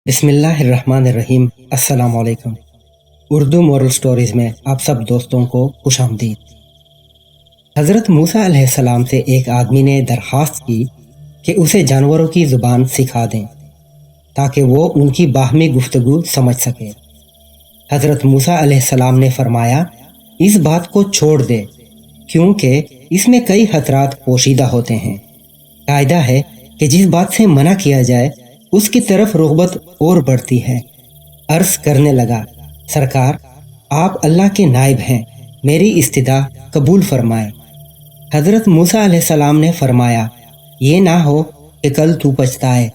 بسم اللہ الرحمن الرحیم۔ السلام علیکم۔ اردو مورل سٹوریز میں آپ سب دوستوں کو خوش آمدید۔ حضرت موسیٰ علیہ السلام سے ایک آدمی نے درخواست کی کہ اسے جانوروں کی زبان سکھا دیں تاکہ وہ ان کی باہمی گفتگو سمجھ سکے۔ حضرت موسیٰ علیہ السلام نے فرمایا، اس بات کو چھوڑ دے کیونکہ اس میں کئی خطرات پوشیدہ ہوتے ہیں۔ قاعدہ ہے کہ جس بات سے منع کیا جائے اس کی طرف رغبت اور بڑھتی ہے۔ عرض کرنے لگا، سرکار آپ اللہ کے نائب ہیں، میری استدعا قبول فرمائیں۔ حضرت موسیٰ علیہ السلام نے فرمایا، یہ نہ ہو کہ کل تو پچھتائے،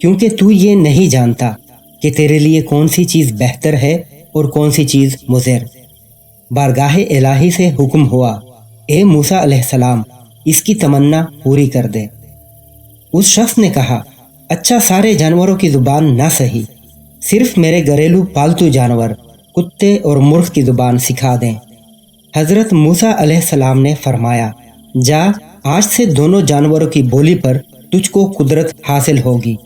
کیونکہ تو یہ نہیں جانتا کہ تیرے لیے کون سی چیز بہتر ہے اور کون سی چیز مضر۔ بارگاہ الہی سے حکم ہوا، اے موسیٰ علیہ السلام اس کی تمنا پوری کر دے۔ اس شخص نے کہا، اچھا سارے جانوروں کی زبان نہ سہی، صرف میرے گھریلو پالتو جانور کتے اور مرغ کی زبان سکھا دیں۔ حضرت موسیٰ علیہ السلام نے فرمایا، جا آج سے دونوں جانوروں کی بولی پر تجھ کو قدرت حاصل ہوگی۔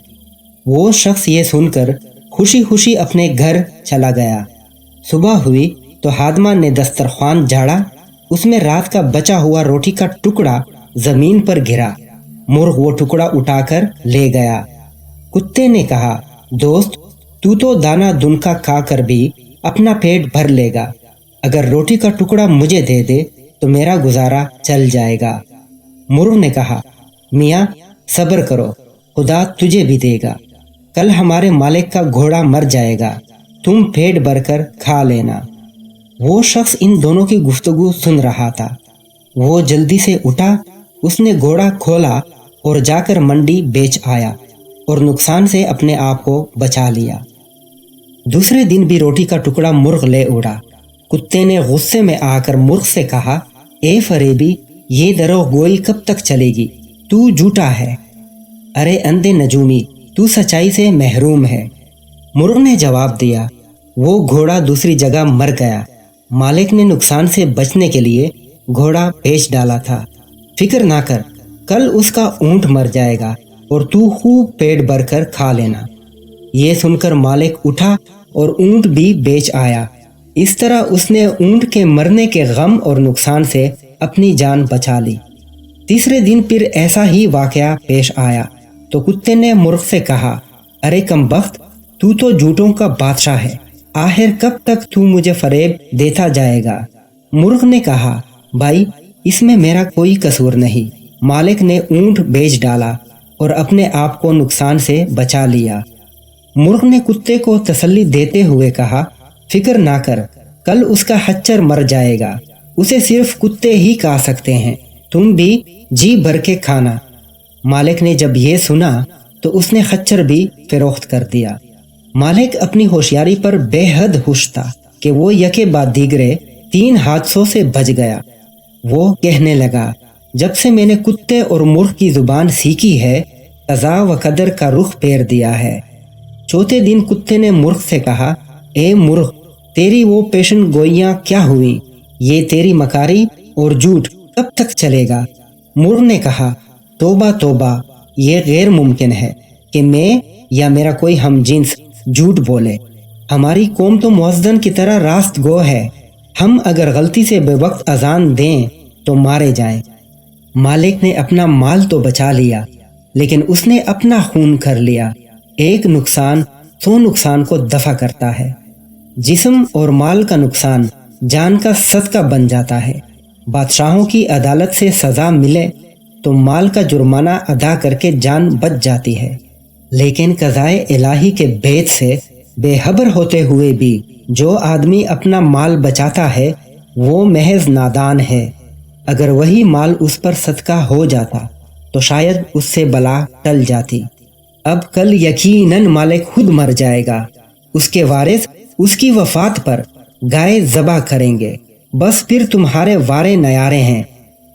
وہ شخص یہ سن کر خوشی خوشی اپنے گھر چلا گیا۔ صبح ہوئی تو ہادمہ نے دسترخوان جھاڑا، اس میں رات کا بچا ہوا روٹی کا ٹکڑا زمین پر گرا۔ مرغ وہ ٹکڑا اٹھا کر لے گیا۔ کتے نے کہا، دوست تو دانہ دنکا کھا کر بھی اپنا پیٹ بھر لے گا، اگر روٹی کا ٹکڑا مجھے دے دے تو میرا گزارا چل جائے گا۔ مرغ نے کہا، میاں صبر کرو، خدا تجھے بھی دے گا، کل ہمارے مالک کا گھوڑا مر جائے گا، تم پیٹ بھر کر کھا لینا۔ وہ شخص ان دونوں کی گفتگو سن رہا تھا۔ وہ جلدی سے اٹھا، اس نے گھوڑا کھولا اور جا کر منڈی بیچ آیا اور نقصان سے اپنے آپ کو بچا لیا۔ دوسرے دن بھی روٹی کا ٹکڑا مرغ لے اڑا۔ کتے نے غصے میں آ کر مرغ سے کہا، اے فریبی یہ دروغ گوئی کب تک چلے گی، تو جھوٹا ہے۔ ارے اندھے نجومی تو سچائی سے محروم ہے۔ مرغ نے جواب دیا، وہ گھوڑا دوسری جگہ مر گیا، مالک نے نقصان سے بچنے کے لیے گھوڑا بیچ ڈالا تھا، فکر نہ کر، کل اس کا اونٹ مر جائے گا اور تو خوب پیٹ بھر کر کھا لینا۔ یہ سن کر مالک اٹھا اور اونٹ بھی بیچ آیا۔ اس طرح اس نے اونٹ کے مرنے کے غم اور نقصان سے اپنی جان بچا لی۔ تیسرے دن پھر ایسا ہی واقعہ پیش آیا تو کتے نے مرغ سے کہا، ارے کم بخت تو جھوٹوں کا بادشاہ ہے، آخر کب تک تو مجھے فریب دیتا جائے گا۔ مرغ نے کہا، بھائی اس میں میرا کوئی قصور نہیں، مالک نے اونٹ بیچ ڈالا اور اپنے آپ کو نقصان سے بچا لیا۔ مرغ نے کتے کو تسلی دیتے ہوئے کہا، فکر نہ کر، کل اس کا خچر مر جائے گا، اسے صرف کتے ہی کھا سکتے ہیں، تم بھی جی بھر کے کھانا۔ مالک نے جب یہ سنا تو اس نے خچر بھی فروخت کر دیا۔ مالک اپنی ہوشیاری پر بے حد خوش تھا کہ وہ یکے بعد دیگرے 3 حادثوں سے بچ گیا۔ وہ کہنے لگا، جب سے میں نے کتے اور مرغ کی زبان سیکھی ہے، قضا و قدر کا رخ پھیر دیا ہے۔ چوتھے دن کتے نے مرغ سے کہا، اے مرغ تیری وہ پیشن گوئیاں کیا ہوئی، یہ تیری مکاری اور جھوٹ کب تک چلے گا؟ مرغ نے کہا، توبہ توبہ، یہ غیر ممکن ہے کہ میں یا میرا کوئی ہم جنس جھوٹ بولے، ہماری قوم تو مؤذن کی طرح راست گو ہے، ہم اگر غلطی سے بے وقت اذان دیں تو مارے جائیں۔ مالک نے اپنا مال تو بچا لیا لیکن اس نے اپنا خون کر لیا۔ ایک نقصان 100 نقصان کو دفع کرتا ہے۔ جسم اور مال کا نقصان جان کا صدقہ بن جاتا ہے۔ بادشاہوں کی عدالت سے سزا ملے تو مال کا جرمانہ ادا کر کے جان بچ جاتی ہے، لیکن قضائے الہی کے بھید سے بے خبر ہوتے ہوئے بھی جو آدمی اپنا مال بچاتا ہے وہ محض نادان ہے۔ اگر وہی مال اس پر صدقہ ہو جاتا تو شاید اس سے بلا ٹل جاتی۔ اب کل یقیناً مالک خود مر جائے گا، اس کے وارث اس کی وفات پر گائے ذبح کریں گے، بس پھر تمہارے وارے نیارے ہیں۔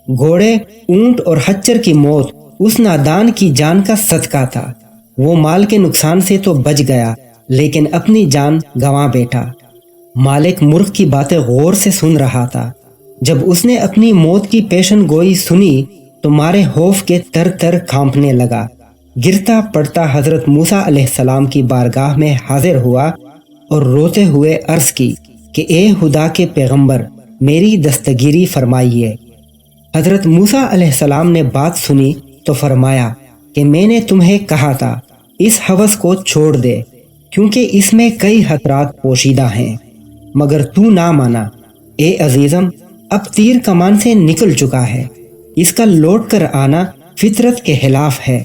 گھوڑے، اونٹ اور خچر کی موت اس نادان کی جان کا صدقہ تھا۔ وہ مال کے نقصان سے تو بچ گیا لیکن اپنی جان گنوا بیٹھا۔ مالک مرغ کی باتیں غور سے سن رہا تھا۔ جب اس نے اپنی موت کی پیشن گوئی سنی تو مارے خوف کے تر تر کانپنے لگا۔ گرتا پڑتا حضرت موسیٰ علیہ السلام کی بارگاہ میں حاضر ہوا اور روتے ہوئے عرض کی کہ اے خدا کے پیغمبر، میری دستگیری فرمائیے۔ حضرت موسیٰ علیہ السلام نے بات سنی تو فرمایا کہ میں نے تمہیں کہا تھا اس ہوس کو چھوڑ دے، کیونکہ اس میں کئی خطرات پوشیدہ ہیں، مگر تو نہ مانا۔ اے عزیزم، اب تیر کمان سے نکل چکا ہے، اس کا لوٹ کر آنا فطرت کے خلاف ہے۔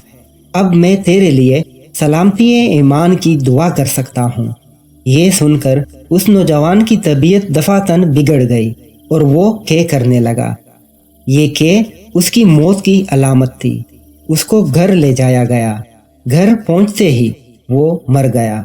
اب میں تیرے لیے سلامتی ایمان کی دعا کر سکتا ہوں۔ یہ سن کر اس نوجوان کی طبیعت دفعتاً بگڑ گئی اور وہ کرنے لگا۔ یہ اس کی موت کی علامت تھی۔ اس کو گھر لے جایا گیا۔ گھر پہنچتے ہی وہ مر گیا۔